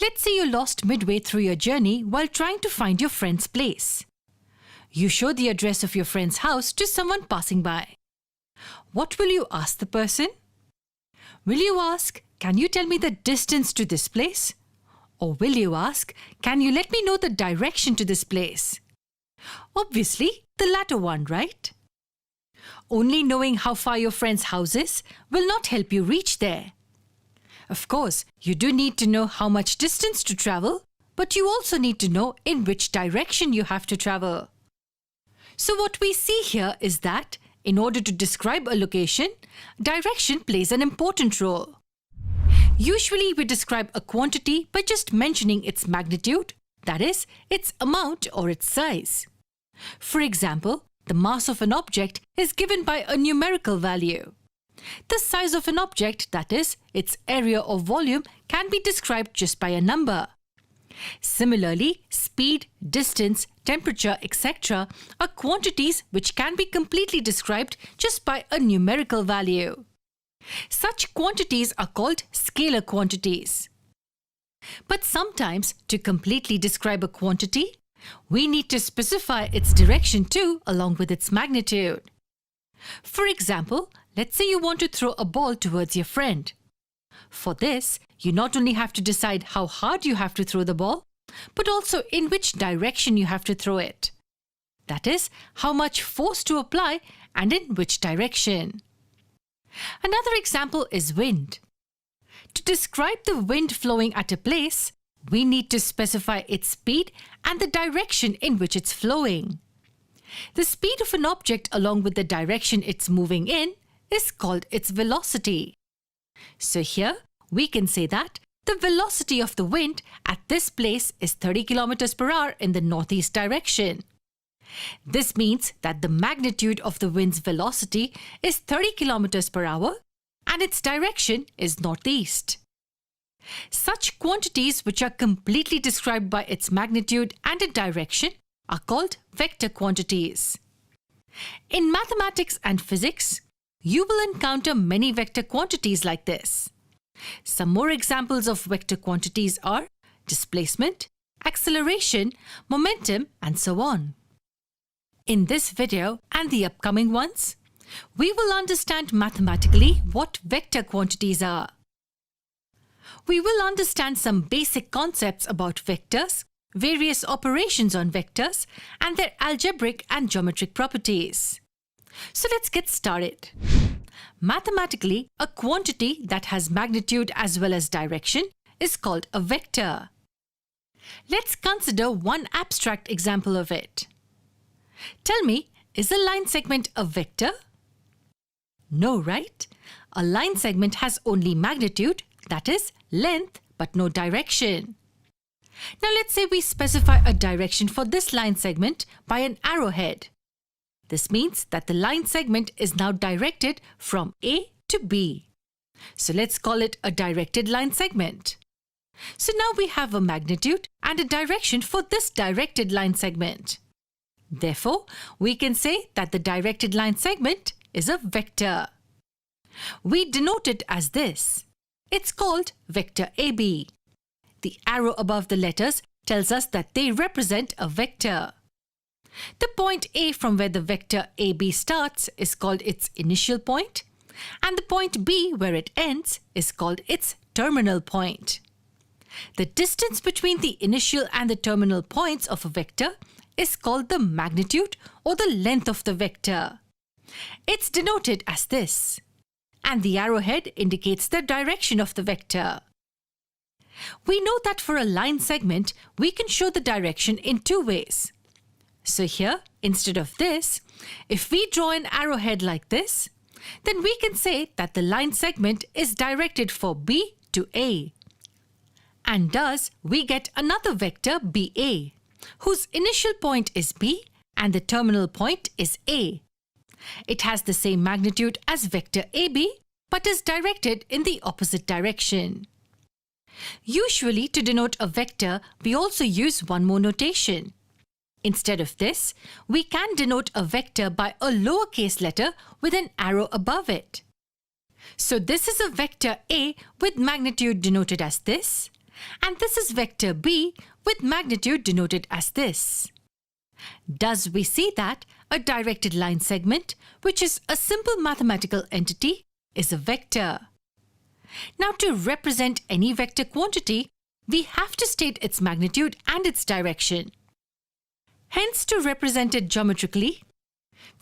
Let's say you lost midway through your journey while trying to find your friend's place. You show the address of your friend's house to someone passing by. What will you ask the person? Will you ask, "Can you tell me the distance to this place?" Or will you ask, "Can you let me know the direction to this place?" Obviously, the latter one, right? Only knowing how far your friend's house is will not help you reach there. Of course, you do need to know how much distance to travel, but you also need to know in which direction you have to travel. So what we see here is that, in order to describe a location, direction plays an important role. Usually we describe a quantity by just mentioning its magnitude, that is, its amount or its size. For example, the mass of an object is given by a numerical value. The size of an object, that is, its area or volume, can be described just by a number. Similarly, speed, distance, temperature, etc. are quantities which can be completely described just by a numerical value. Such quantities are called scalar quantities. But sometimes, to completely describe a quantity, we need to specify its direction too along with its magnitude. For example, let's say you want to throw a ball towards your friend. For this, you not only have to decide how hard you have to throw the ball, but also in which direction you have to throw it. That is, how much force to apply and in which direction. Another example is wind. To describe the wind flowing at a place, we need to specify its speed and the direction in which it's flowing. The speed of an object along with the direction it's moving in is called its velocity. So here, we can say that the velocity of the wind at this place is 30 km per hour in the northeast direction. This means that the magnitude of the wind's velocity is 30 km per hour and its direction is northeast. Such quantities which are completely described by its magnitude and its direction are called vector quantities. In mathematics and physics, you will encounter many vector quantities like this. Some more examples of vector quantities are displacement, acceleration, momentum, and so on. In this video and the upcoming ones, we will understand mathematically what vector quantities are. We will understand some basic concepts about vectors, various operations on vectors, and their algebraic and geometric properties. So let's get started. Mathematically, a quantity that has magnitude as well as direction is called a vector. Let's consider one abstract example of it. Tell me, is a line segment a vector? No, right? A line segment has only magnitude, that is, length, but no direction. Now let's say we specify a direction for this line segment by an arrowhead. This means that the line segment is now directed from A to B. So let's call it a directed line segment. So now we have a magnitude and a direction for this directed line segment. Therefore, we can say that the directed line segment is a vector. We denote it as this. It's called vector AB. The arrow above the letters tells us that they represent a vector. The point A from where the vector AB starts is called its initial point, and the point B where it ends is called its terminal point. The distance between the initial and the terminal points of a vector is called the magnitude or the length of the vector. It's denoted as this, and the arrowhead indicates the direction of the vector. We know that for a line segment, we can show the direction in two ways. So here, instead of this, if we draw an arrowhead like this, then we can say that the line segment is directed for B to A. And thus, we get another vector BA, whose initial point is B and the terminal point is A. It has the same magnitude as vector AB, but is directed in the opposite direction. Usually, to denote a vector, we also use one more notation. Instead of this, we can denote a vector by a lowercase letter with an arrow above it. So this is a vector A with magnitude denoted as this, And this is vector B with magnitude denoted as this. Thus, we see that a directed line segment, which is a simple mathematical entity, is a vector. Now, to represent any vector quantity, we have to state its magnitude and its direction. Hence, to represent it geometrically,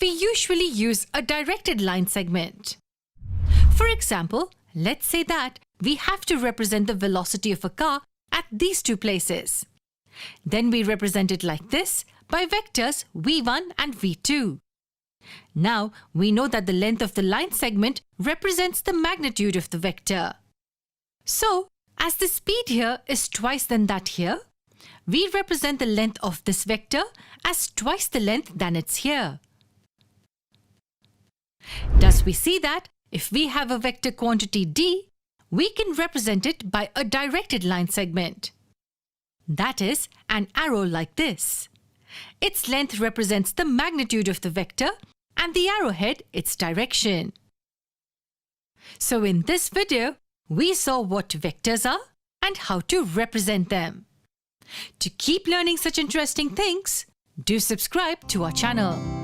we usually use a directed line segment. For example, let's say that we have to represent the velocity of a car at these two places. Then we represent it like this by vectors v1 and v2. Now, we know that the length of the line segment represents the magnitude of the vector. So, as the speed here is twice than that here, we represent the length of this vector as twice the length than it's here. Thus, we see that if we have a vector quantity d, we can represent it by a directed line segment. That is, an arrow like this. Its length represents the magnitude of the vector and the arrowhead its direction. So in this video, we saw what vectors are and how to represent them. To keep learning such interesting things, do subscribe to our channel.